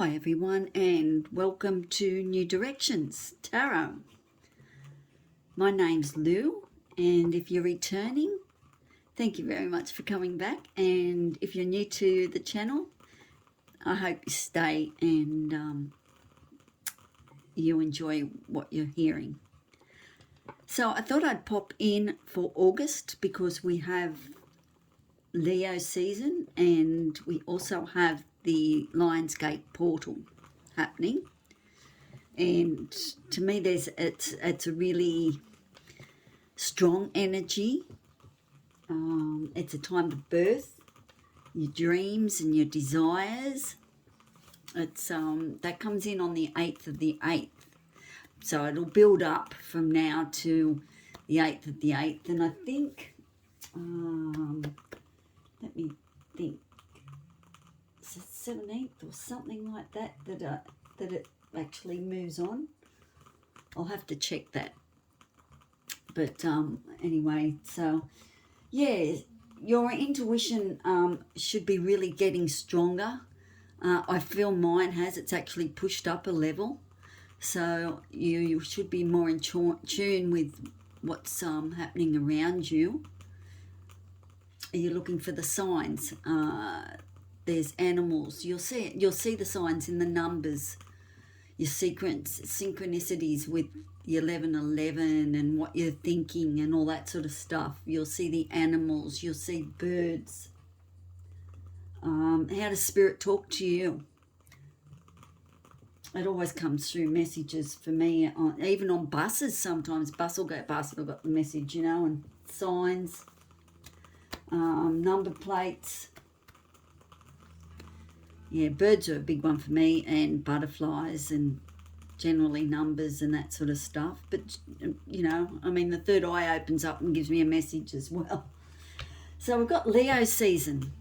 Hi everyone, and welcome to New Directions Tarot. My name's Lou, and if you're returning, thank you very much for coming back. And if you're new to the channel, I hope you stay and you enjoy what you're hearing. So I thought I'd pop in for August because we have Leo season and we also have the Lionsgate portal happening. And to me, it's a really strong energy. It's a time to birth your dreams and your desires. It's that comes in on the 8th of the 8th, so it'll build up from now to the 8th of the 8th. And I think, let me think, it's the 17th or something like that that it actually moves on. I'll have to check that. But anyway, so yeah, your intuition should be really getting stronger. I feel mine has. It's actually pushed up a level, so you should be more in tune with what's happening around you. You're looking for the signs. There's animals. You'll see the signs in the numbers. Your synchronicities with the 1111 and what you're thinking and all that sort of stuff. You'll see the animals. You'll see birds. How does spirit talk to you? It always comes through messages for me, even on buses sometimes. Bus will go past and I've got the message, and signs, number plates. Yeah, birds are a big one for me, and butterflies and generally numbers and that sort of stuff. But, the third eye opens up and gives me a message as well. So we've got Leo season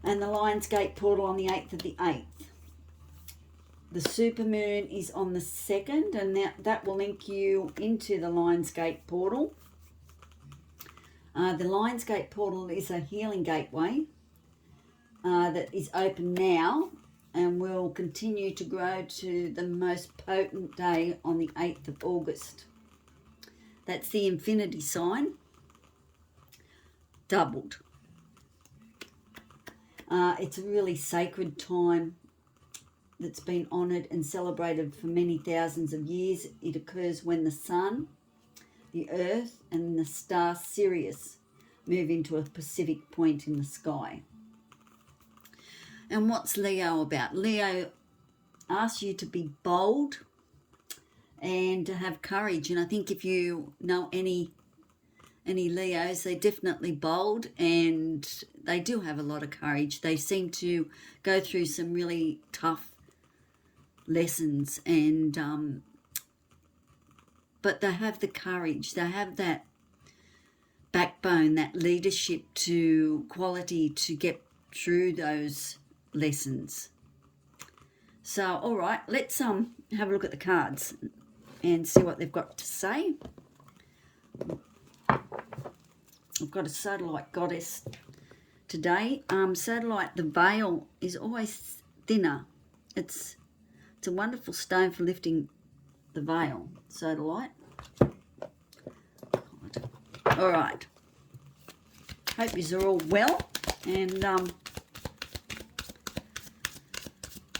and the Lionsgate portal on the 8th of the 8th. The supermoon is on the 2nd, and that will link you into the Lionsgate portal. The Lionsgate portal is a healing gateway that is open now and will continue to grow to the most potent day on the 8th of August. That's the infinity sign doubled. It's a really sacred time that's been honoured and celebrated for many thousands of years. It occurs when the sun, the earth and the star Sirius move into a Pacific point in the sky. And what's Leo about? Leo asks you to be bold and to have courage. And I think if you know any Leos, they're definitely bold and they do have a lot of courage. They seem to go through some really tough lessons, and but they have the courage. They have that backbone, that leadership quality to get through those lessons. So, all right, let's have a look at the cards and see what they've got to say. I've got a Sodalite goddess today. Sodalite, the veil is always thinner. It's a wonderful stone for lifting the veil, Sodalite. All right. Hope you're all well and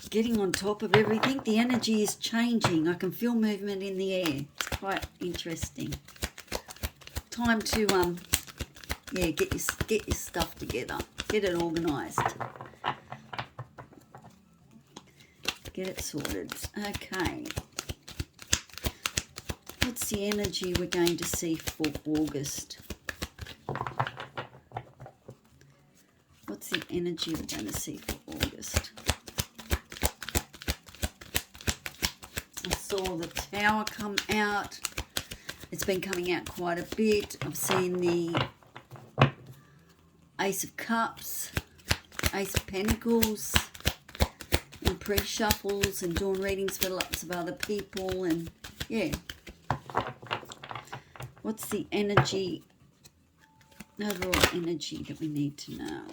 getting on top of everything. The energy is changing. I can feel movement in the air. It's quite interesting. Time to get your stuff together. Get it organised. Get it sorted. Okay. What's the energy we're going to see for August? What's the energy we're going to see for August? I saw the Tower come out. It's been coming out quite a bit. I've seen the Ace of Cups, Ace of Pentacles, and pre-shuffles and doing readings for lots of other people. And yeah, what's the energy, overall energy that we need to know?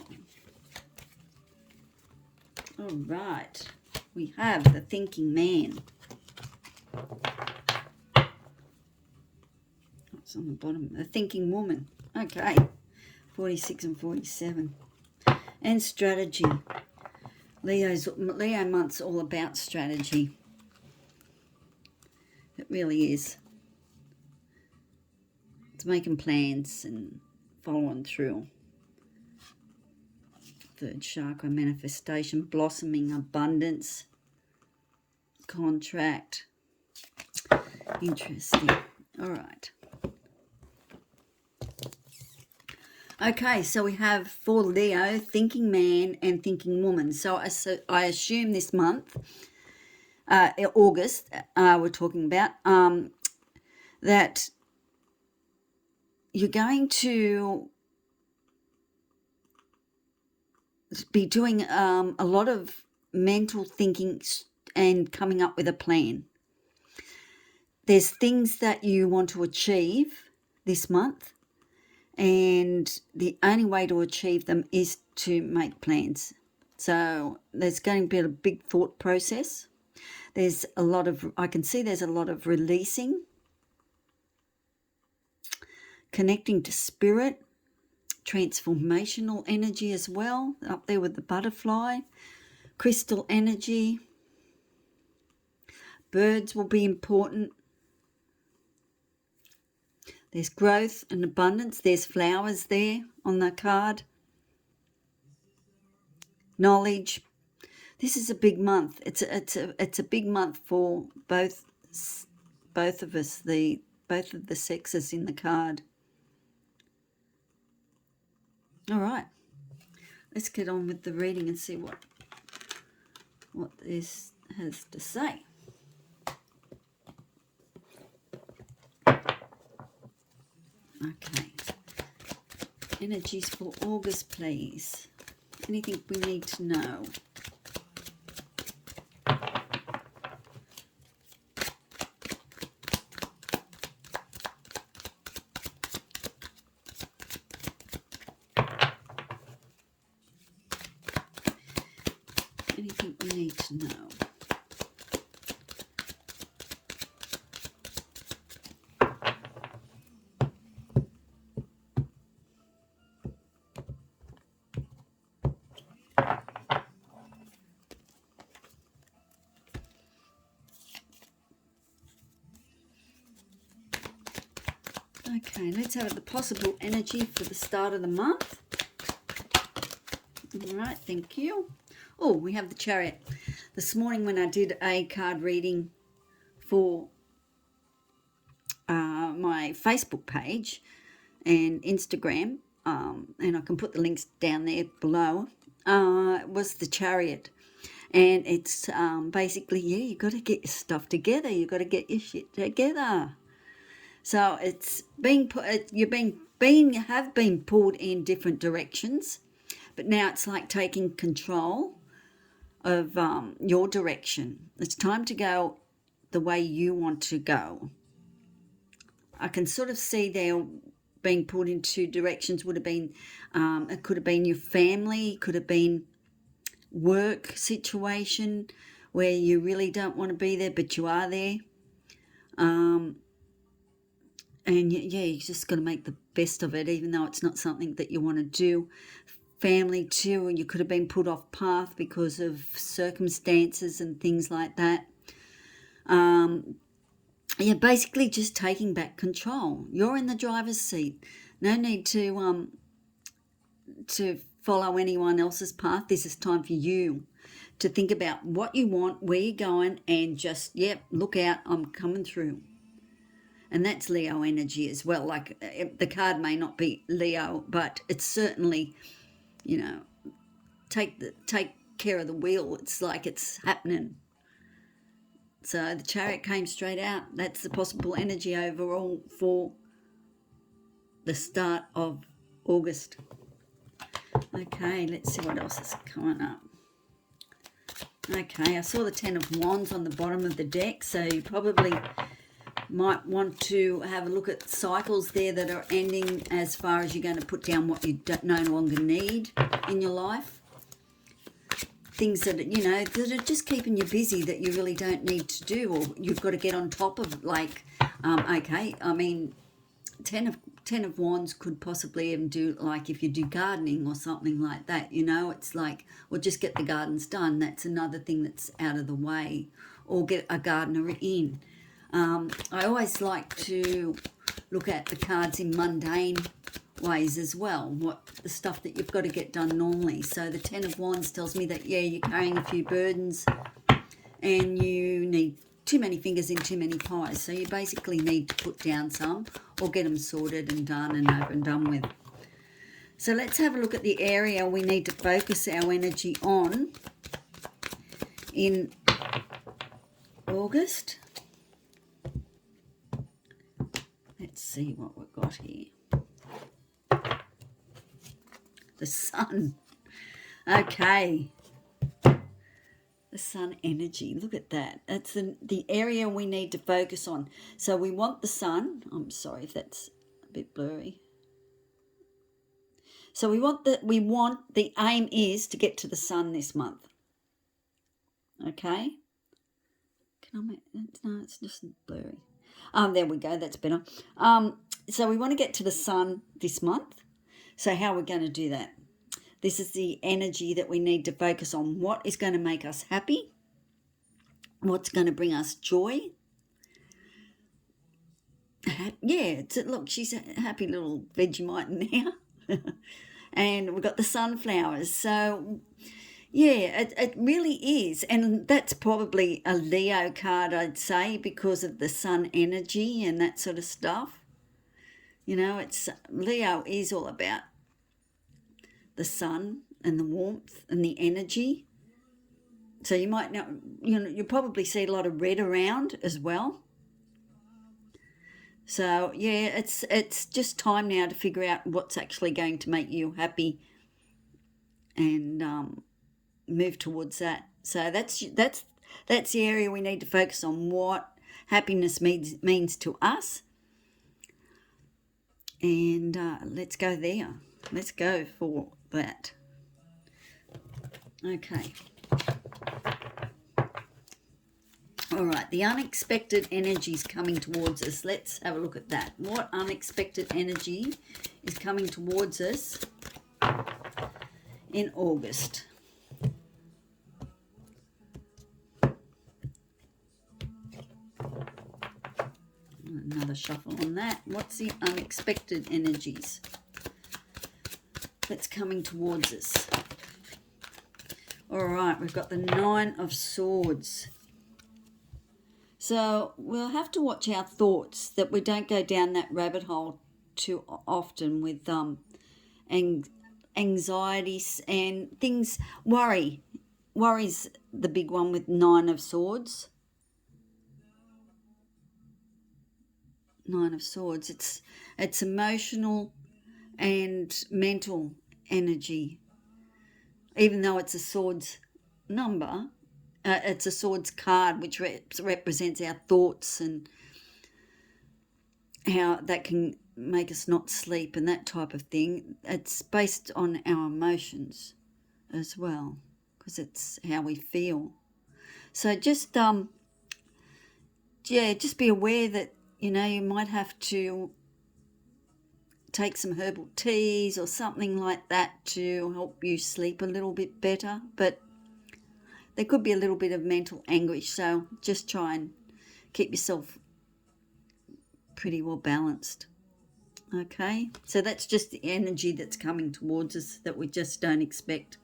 All right. we have the thinking man. What's on the bottom? The thinking woman. Okay, 46 and 47. And strategy. Leo month's all about strategy. It really is. It's making plans and following through. Third chakra, manifestation, blossoming, abundance, contract. Interesting. All right. Okay, so we have for Leo, thinking man and thinking woman. So I assume this month, August, we're talking about, that you're going to be doing a lot of mental thinking and coming up with a plan. There's things that you want to achieve this month, and the only way to achieve them is to make plans. So there's going to be a big thought process. There's a lot of, I can see there's a lot of releasing, connecting to spirit, transformational energy as well, up there with the butterfly, crystal energy. Birds will be important. There's growth and abundance. There's flowers there on the card. Knowledge. This is a big month. It's a big month for both of us, both of the sexes in the card. All right. Let's get on with the reading and see what this has to say. Okay. Energies for August, please. Anything we need to know? Anything we need to know? Okay, let's have the possible energy for the start of the month. All right, thank you. Oh, we have the Chariot. This morning when I did a card reading for my Facebook page and Instagram, and I can put the links down there below, was the Chariot. And it's basically, yeah, you got to get your stuff together. You got to get your shit together. So it's being put, have been pulled in different directions, but now it's like taking control of your direction. It's time to go the way you want to go. I can sort of see they're being pulled in two directions. Would have been, it could have been your family, could have been work situation where you really don't want to be there, but you are there. And yeah, you just got to make the best of it, even though it's not something that you want to do. Family too, you could have been put off path because of circumstances and things like that. Yeah, basically just taking back control. You're in the driver's seat. No need to follow anyone else's path. This is time for you to think about what you want, where you're going, and just, yep, look out, I'm coming through. And that's Leo energy as well. Like the card may not be Leo, but it's certainly, you know, take care of the wheel. It's like it's happening. So the Chariot came straight out. That's the possible energy overall for the start of August. Okay, let's see what else is coming up. Okay, I saw the Ten of Wands on the bottom of the deck, so you probably might want to have a look at cycles there that are ending as far as you're going to put down what you no longer need in your life. things that, that are just keeping you busy that you really don't need to do, or you've got to get on top of, like, okay, I mean, 10 of Wands could possibly even do, like, if you do gardening or something like that, it's like, well, just get the gardens done. That's another thing that's out of the way, or get a gardener in. I always like to look at the cards in mundane ways as well, what the stuff that you've got to get done normally. So the 10 of Wands tells me that, yeah, you're carrying a few burdens and you need too many fingers in too many pies. So you basically need to put down some or get them sorted and done and over and done with. So let's have a look at the area we need to focus our energy on in August. Let's see what we've got here. The sun. Okay. The sun energy. Look at that. That's the area we need to focus on. So we want the sun. I'm sorry if that's a bit blurry. So the aim is to get to the sun this month. Okay. Can I make that? No, it's just blurry. There we go. That's better. So we want to get to the sun this month. So how are we going to do that? This is the energy that we need to focus on. What is going to make us happy? What's going to bring us joy? Yeah, look, she's a happy little Vegemite now. And we've got the sunflowers. So, yeah, it really is. And that's probably a Leo card, I'd say, because of the sun energy and that sort of stuff. It's Leo is all about the sun and the warmth and the energy. So you might know, you'll probably see a lot of red around as well. So yeah, it's just time now to figure out what's actually going to make you happy and move towards that. So that's the area we need to focus on, what happiness means to us. And let's go there. Let's go for that. Okay. All right, the unexpected energy is coming towards us. Let's have a look at that. What unexpected energy is coming towards us in August? Another shuffle on that. What's the unexpected energies that's coming towards us? All right, we've got the 9 of Swords. So we'll have to watch our thoughts, that we don't go down that rabbit hole too often with anxieties and things. Worry's the big one with 9 of Swords. 9 of Swords. It's emotional and mental energy. Even though it's a Swords number, it's a Swords card, which represents our thoughts and how that can make us not sleep and that type of thing. It's based on our emotions as well, because it's how we feel. So just be aware that you might have to take some herbal teas or something like that to help you sleep a little bit better. But there could be a little bit of mental anguish, so just try and keep yourself pretty well balanced. Okay, so that's just the energy that's coming towards us that we just don't expect.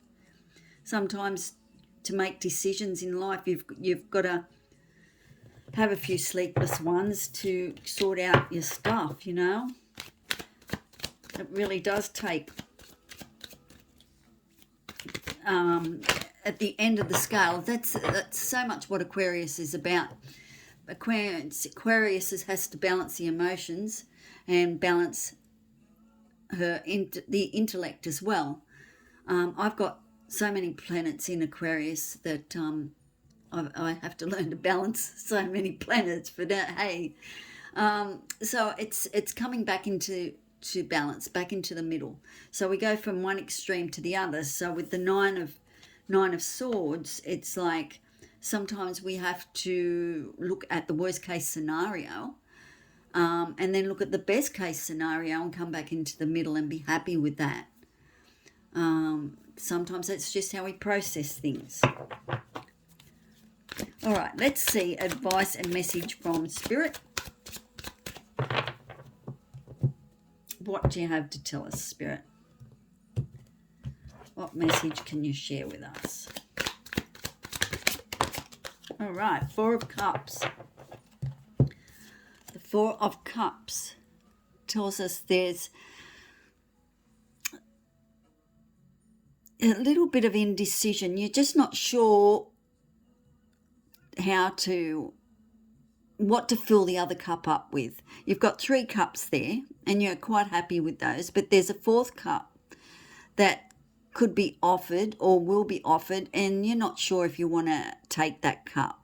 Sometimes to make decisions in life, you've got to have a few sleepless ones to sort out your stuff, It really does take, at the end of the scale, that's so much what Aquarius is about. Aquarius has to balance the emotions and balance the intellect as well. I've got so many planets in Aquarius that I have to learn to balance so many planets. But hey, so it's coming back into balance, back into the middle. So we go from one extreme to the other. So with the nine Nine of Swords, it's like sometimes we have to look at the worst case scenario, and then look at the best case scenario and come back into the middle and be happy with that. Sometimes that's just how we process things. All right, let's see advice and message from Spirit. What do you have to tell us, Spirit? What message can you share with us? All right, Four of Cups. The Four of Cups tells us there's a little bit of indecision. You're just not sure what to fill the other cup up with. You've got 3 cups there and you're quite happy with those, but there's a 4th cup that could be offered or will be offered, and you're not sure if you want to take that cup.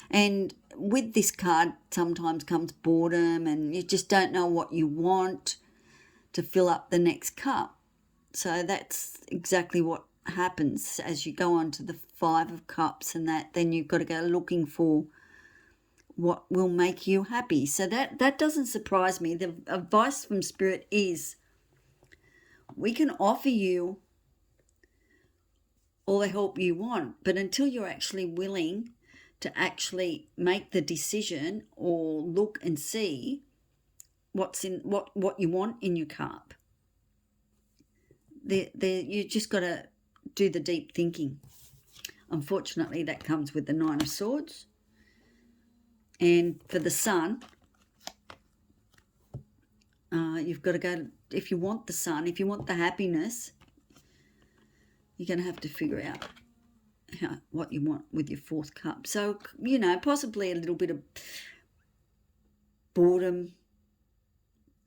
And with this card sometimes comes boredom, and you just don't know what you want to fill up the next cup. So that's exactly what happens as you go on to the 5 of Cups, and that then you've got to go looking for what will make you happy. So that doesn't surprise me. The advice from Spirit is we can offer you all the help you want, but until you're actually willing to actually make the decision or look and see what's in what you want in your cup, you just got to do the deep thinking. Unfortunately, that comes with the 9 of Swords. And for the Sun, you've got to go, if you want the Sun, if you want the happiness, you're going to have to figure out what you want with your 4th cup. So, possibly a little bit of boredom.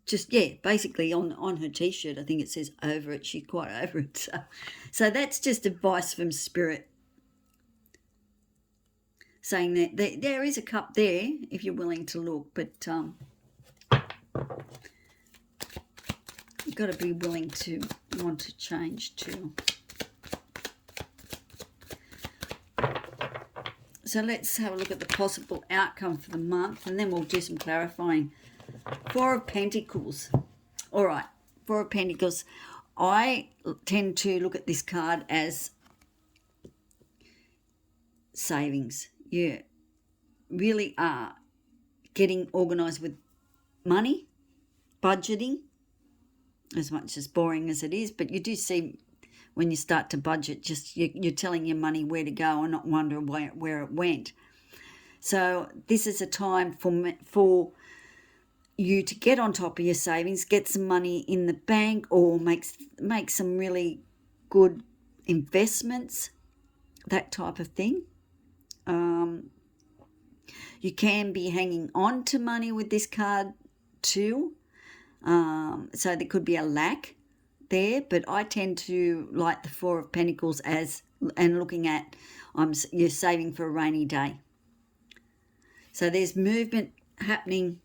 Just, basically on her T-shirt, I think it says over it. She's quite over it. So that's just advice from Spirit, saying that there is a cup there if you're willing to look, but you've got to be willing to want to change too. So let's have a look at the possible outcome for the month, and then we'll do some clarifying. 4 of Pentacles. All right, 4 of Pentacles. I tend to look at this card as savings. You really are getting organised with money, budgeting, as much as boring as it is, but you do see when you start to budget, just you're telling your money where to go and not wondering where it went. So this is a time for you to get on top of your savings, get some money in the bank, or make some really good investments, that type of thing. You can be hanging on to money with this card too. So there could be a lack there, but I tend to like the 4 of Pentacles and looking at you're saving for a rainy day. So there's movement happening.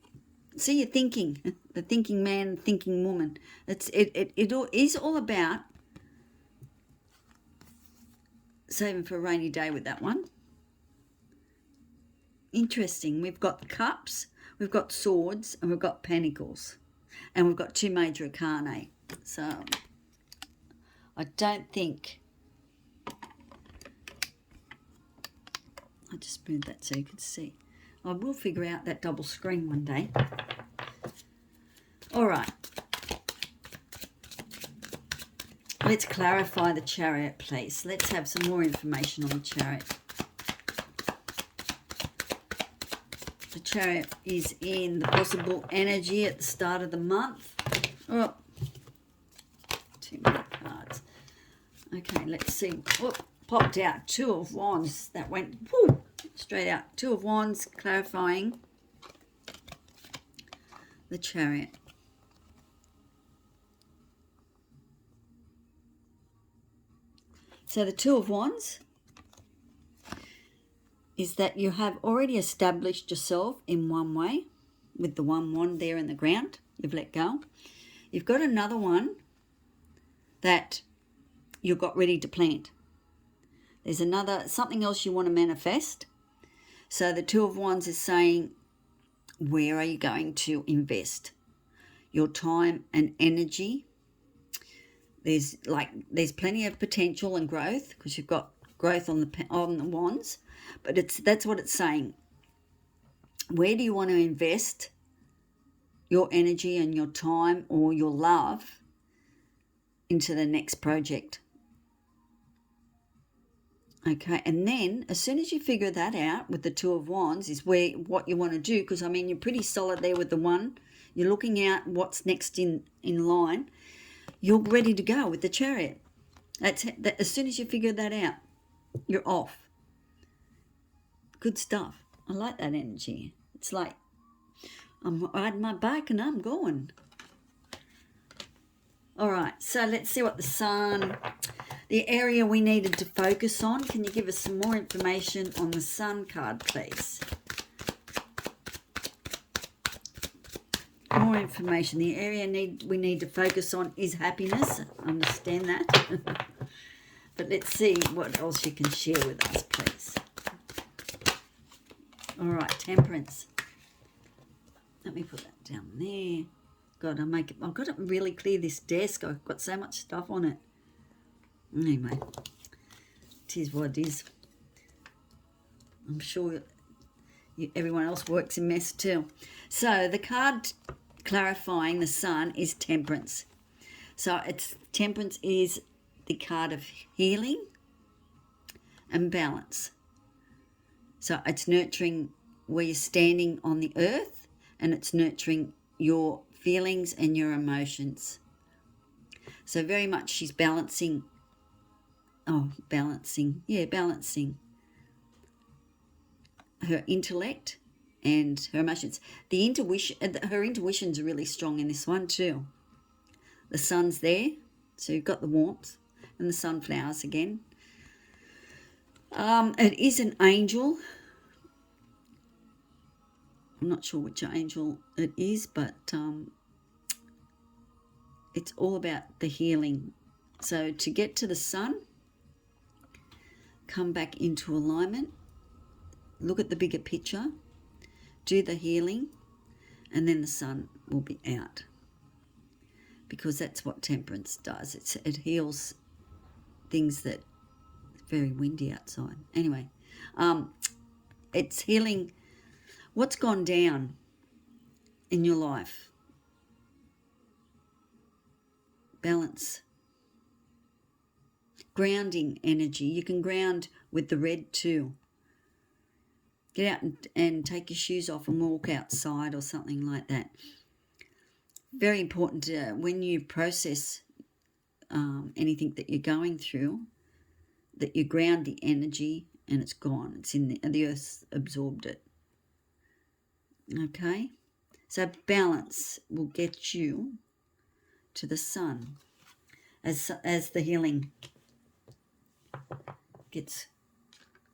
See, you're thinking, the thinking man, thinking woman. It is all about saving for a rainy day with that one. Interesting. We've got Cups, we've got Swords, and we've got Pentacles. And we've got 2 major arcana. So I don't think... I just moved that so you could see. I will figure out that double screen one day. All right. Let's clarify the Chariot, please. Let's have some more information on the Chariot. The Chariot is in the possible energy at the start of the month. Oh, too many cards. Okay, let's see. Oh, popped out 2 of Wands. That went whoo, straight out. 2 of Wands, clarifying the Chariot. So the 2 of Wands is that you have already established yourself in one way with the 1 wand there in the ground. You've let go. You've got another one that you've got ready to plant. There's something else you want to manifest. So the Two of Wands is saying, where are you going to invest your time and energy? There's plenty of potential and growth because you've got growth on the wands, but that's what it's saying. Where do you want to invest your energy and your time or your love into the next project? Okay, and then as soon as you figure that out with the Two of Wands is what you want to do, because I mean you're pretty solid there with the one. You're looking at what's next in line. You're ready to go with the Chariot. As soon as you figure that out, you're off. Good stuff. I like that energy. It's like I'm riding my bike and I'm going. All right, so let's see what the Sun, the area we needed to focus on. Can you give us some more information on the Sun card, please? More information. The area we need to focus on is happiness. Understand that. But let's see what else you can share with us, please. All right, Temperance. Let me put that down there. God, I've got to really clear this desk. I've got so much stuff on it. Anyway, it is what it is. I'm sure everyone else works in mess too. So the card clarifying the Sun is Temperance. So Temperance is the card of healing and balance. So it's nurturing where you're standing on the earth, and it's nurturing your feelings and your emotions. So very much she's balancing her intellect and her emotions. Her intuition's really strong in this one too. The Sun's there, so you've got the warmth and the sunflowers again. It is an angel. I'm not sure which angel it is, but it's all about the healing. So to get to the Sun, come back into alignment, look at the bigger picture, do the healing, and then the Sun will be out. Because that's what Temperance does. It heals things that it's very windy outside. Anyway, it's healing what's gone down in your life. Balance. Grounding energy. You can ground with the red too. Get out and take your shoes off and walk outside or something like that. Very important when you process anything that you're going through, that you ground the energy and it's gone. It's in the earth's absorbed it. Okay? So balance will get you to the Sun as the healing gets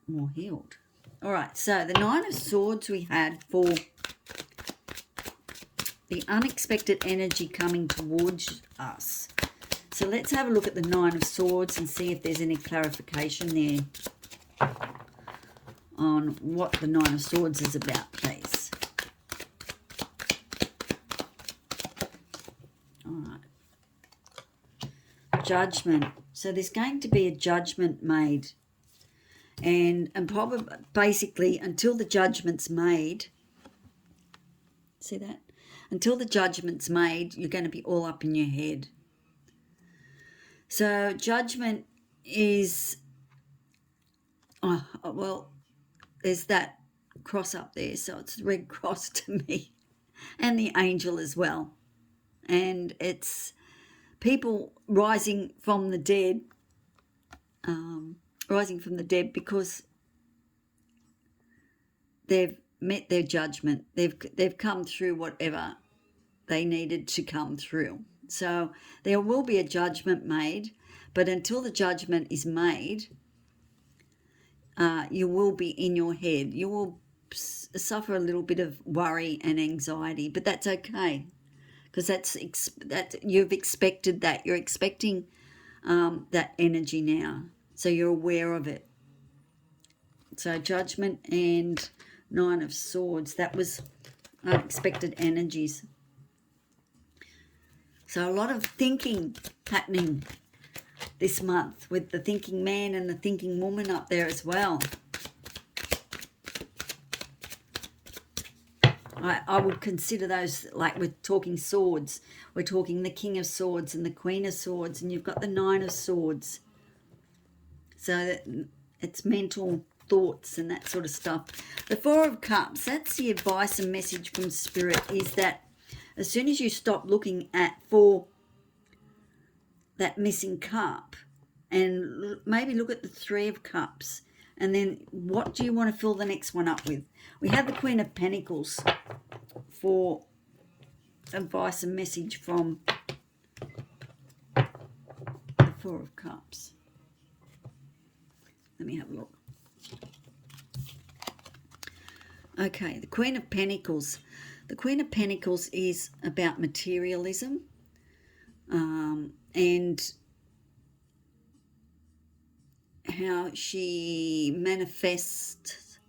more healed. All right, so the Nine of Swords we had for the unexpected energy coming towards us. So let's have a look at the Nine of Swords and see if there's any clarification there on what the Nine of Swords is about, please. All right. Judgment. So there's going to be a judgment made. And probably basically until the judgment's made, see that? Until the judgment's made, you're going to be all up in your head. So judgment is, there's that cross up there. So it's the red cross to me and the angel as well. And it's people rising from the dead, because they've met their judgment. They've come through whatever they needed to come through. So there will be a judgment made, but until the judgment is made, you will be in your head. You will suffer a little bit of worry and anxiety, but that's okay, because that you've expected that. You're expecting that energy now, so you're aware of it. So Judgment and Nine of Swords. That was unexpected energies. So a lot of thinking happening this month with the thinking man and the thinking woman up there as well. I would consider those, like we're talking swords. We're talking the King of Swords and the Queen of Swords, and you've got the Nine of Swords. So that it's mental thoughts and that sort of stuff. The Four of Cups, that's the advice and message from Spirit, is that as soon as you stop looking for that missing cup and maybe look at the Three of Cups, and then what do you want to fill the next one up with? We have the Queen of Pentacles for advice and message from the Four of Cups. Let me have a look. Okay, the Queen of Pentacles. The Queen of Pentacles is about materialism and how she manifests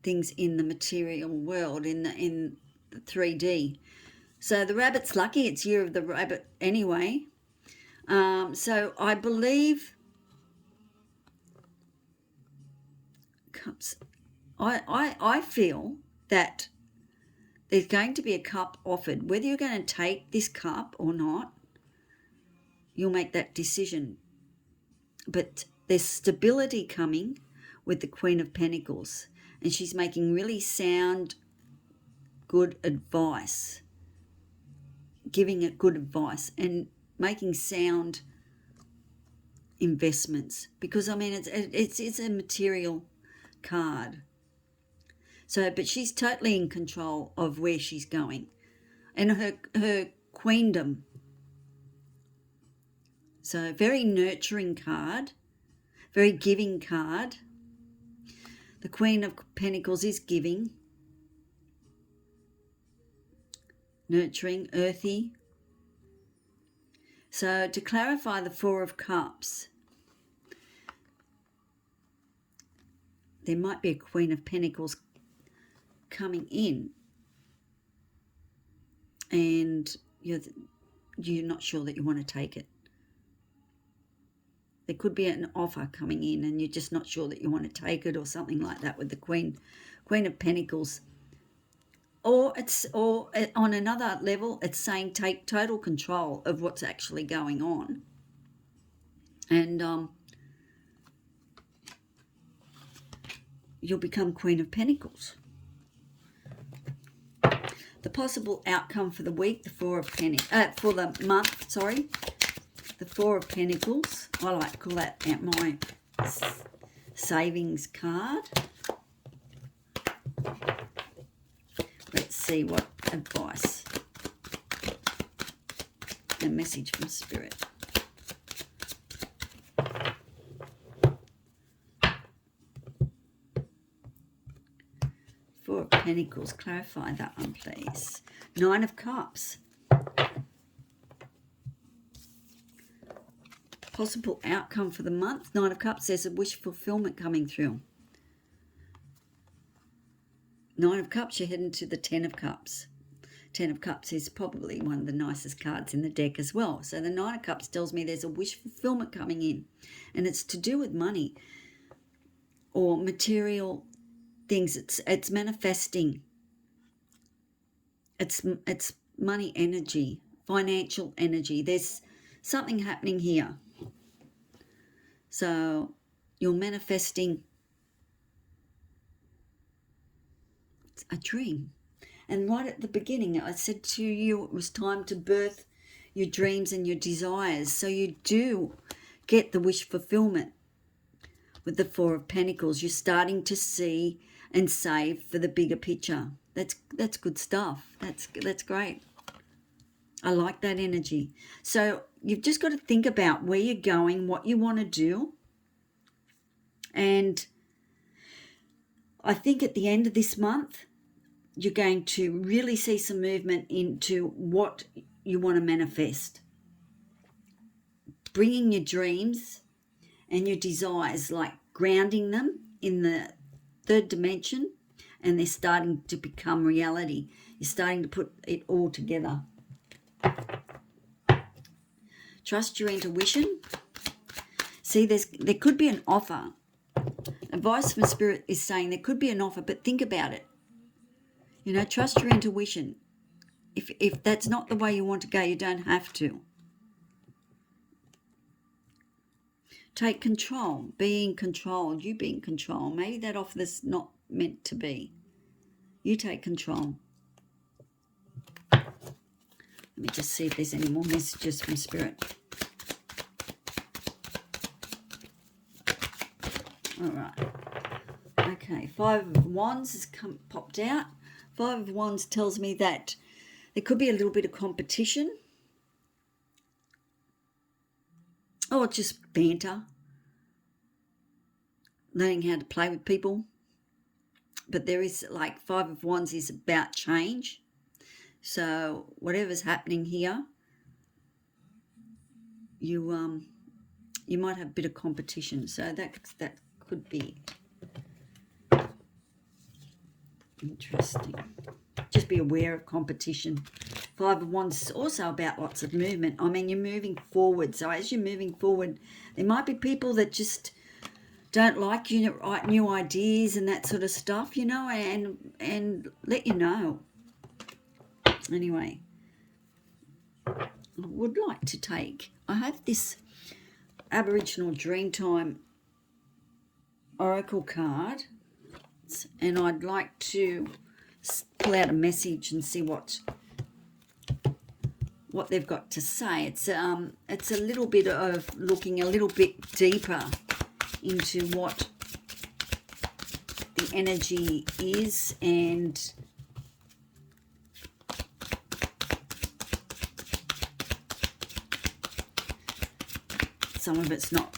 things in the material world, in the 3D. So the rabbit's lucky. It's Year of the Rabbit anyway. So I believe cups. I feel that there's going to be a cup offered. Whether you're going to take this cup or not, you'll make that decision. But there's stability coming with the Queen of Pentacles, and she's making really sound, good advice, giving it good advice and making sound investments, because I mean it's a material card. So, but she's totally in control of where she's going and her queendom. So very nurturing card, very giving card. The Queen of Pentacles is giving, nurturing, earthy. So to clarify the Four of Cups, there might be a Queen of Pentacles coming in and you're not sure that you want to take it. There could be an offer coming in and you're just not sure that you want to take it, or something like that with the Queen of Pentacles. Or on another level, it's saying take total control of what's actually going on. And you'll become Queen of Pentacles. The possible outcome for the week, the for the month, sorry. The Four of Pentacles. I like to call that my savings card. Let's see what advice and message from Spirit. Four of Pentacles. Clarify that one, please. Nine of Cups. Possible outcome for the month. Nine of Cups, there's a wish fulfillment coming through. Nine of Cups, you're heading to the Ten of Cups. Ten of Cups is probably one of the nicest cards in the deck as well. So the Nine of Cups tells me there's a wish fulfillment coming in. And it's to do with money or material things. It's manifesting. It's money energy, financial energy. There's something happening here. So you're manifesting a dream. And right at the beginning, I said to you it was time to birth your dreams and your desires. So you do get the wish fulfillment with the Four of Pentacles. You're starting to see and save for the bigger picture. That's good stuff. That's great. I like that energy. So you've just got to think about where you're going, what you want to do. And I think at the end of this month, you're going to really see some movement into what you want to manifest. Bringing your dreams and your desires, like grounding them in the third dimension, and they're starting to become reality. You're starting to put it all together. Trust your intuition. See, there could be an offer. Advice from Spirit is saying there could be an offer, but think about it. Trust your intuition. If that's not the way you want to go, you don't have to. Take control. Be in control. You be in control. Maybe that offer is not meant to be. You take control. Let me just see if there's any more messages from Spirit. All right. Okay, Five of Wands has popped out. Five of Wands tells me that there could be a little bit of competition. Or just banter. Learning how to play with people. But there is, like, Five of Wands is about change. So whatever's happening here, you might have a bit of competition. So that could be interesting. Just be aware of competition. Five of Wands is also about lots of movement. I mean, you're moving forward. So as you're moving forward, there might be people that just don't like new ideas and that sort of stuff, and let you know. Anyway, I would like to I have this Aboriginal Dreamtime Oracle card, and I'd like to pull out a message and see what they've got to say. It's a little bit of looking a little bit deeper into what the energy is, and some of it's not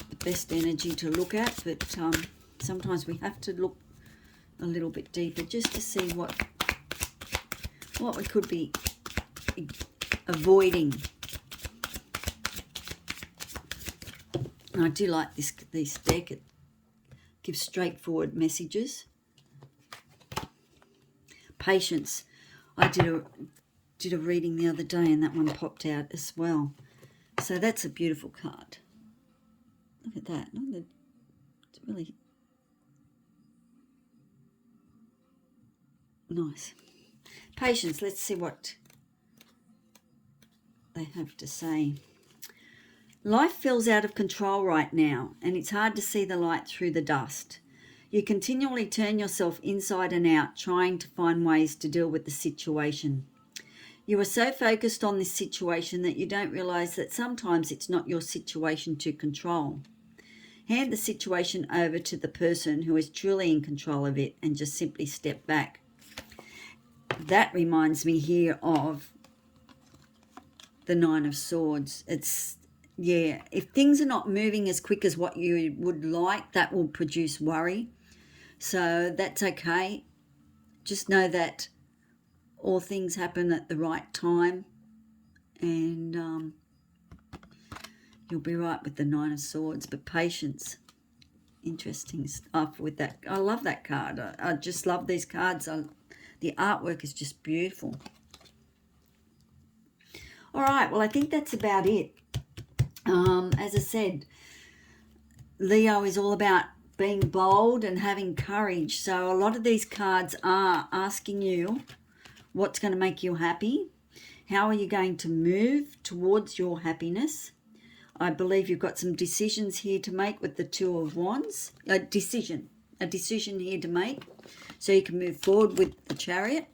the best energy to look at, but sometimes we have to look a little bit deeper just to see what we could be avoiding. And I do like this deck. It gives straightforward messages. Patience. I did a reading the other day, and that one popped out as well. So that's a beautiful card. Look at that. It's really nice. Patience. Let's see what they have to say. Life feels out of control right now, and it's hard to see the light through the dust. You continually turn yourself inside and out, trying to find ways to deal with the situation. You are so focused on this situation that you don't realize that sometimes it's not your situation to control. Hand the situation over to the person who is truly in control of it and just simply step back. That reminds me here of the Nine of Swords. If things are not moving as quick as what you would like, that will produce worry. So that's okay. Just know that all things happen at the right time, and you'll be right with the Nine of Swords. But patience, interesting stuff with that. I love that card. I just love these cards. The artwork is just beautiful. All right, well, I think that's about it. As I said, Leo is all about being bold and having courage. So a lot of these cards are asking you what's going to make you happy. How are you going to move towards your happiness? I believe you've got some decisions here to make with the Two of Wands. A decision here to make so you can move forward with the Chariot.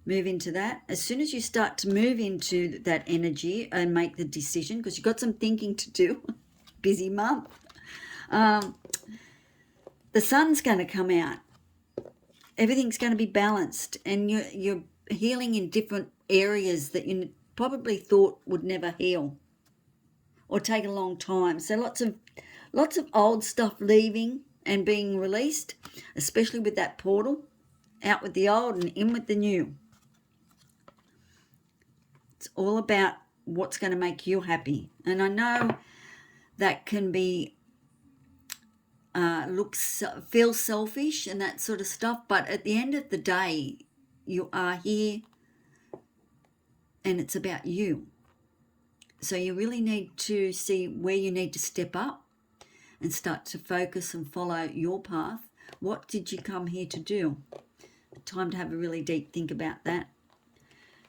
Move into that. As soon as you start to move into that energy and make the decision, because you've got some thinking to do, busy month, the sun's going to come out. Everything's going to be balanced, and you're healing in different areas that you probably thought would never heal or take a long time. So lots of old stuff leaving and being released, especially with that portal, out with the old and in with the new. It's all about what's going to make you happy. And I know that can be feels selfish and that sort of stuff, but at the end of the day, you are here and it's about you. So you really need to see where you need to step up and start to focus and follow your path. What did you come here to do? Time to have a really deep think about that,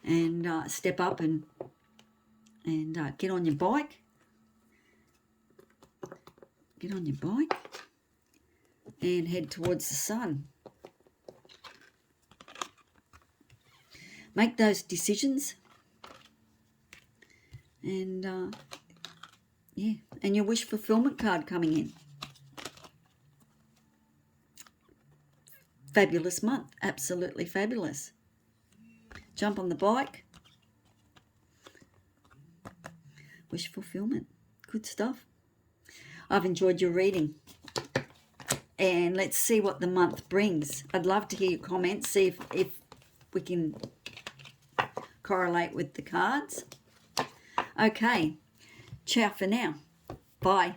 and step up and get on your bike. Get on your bike and head towards the sun. Make those decisions, and yeah, and your wish fulfillment card coming in. Fabulous month, absolutely fabulous. Jump on the bike. Wish fulfillment, good stuff. I've enjoyed your reading, and let's see what the month brings. I'd love to hear your comments, see if we can correlate with the cards. Okay, ciao for now. Bye.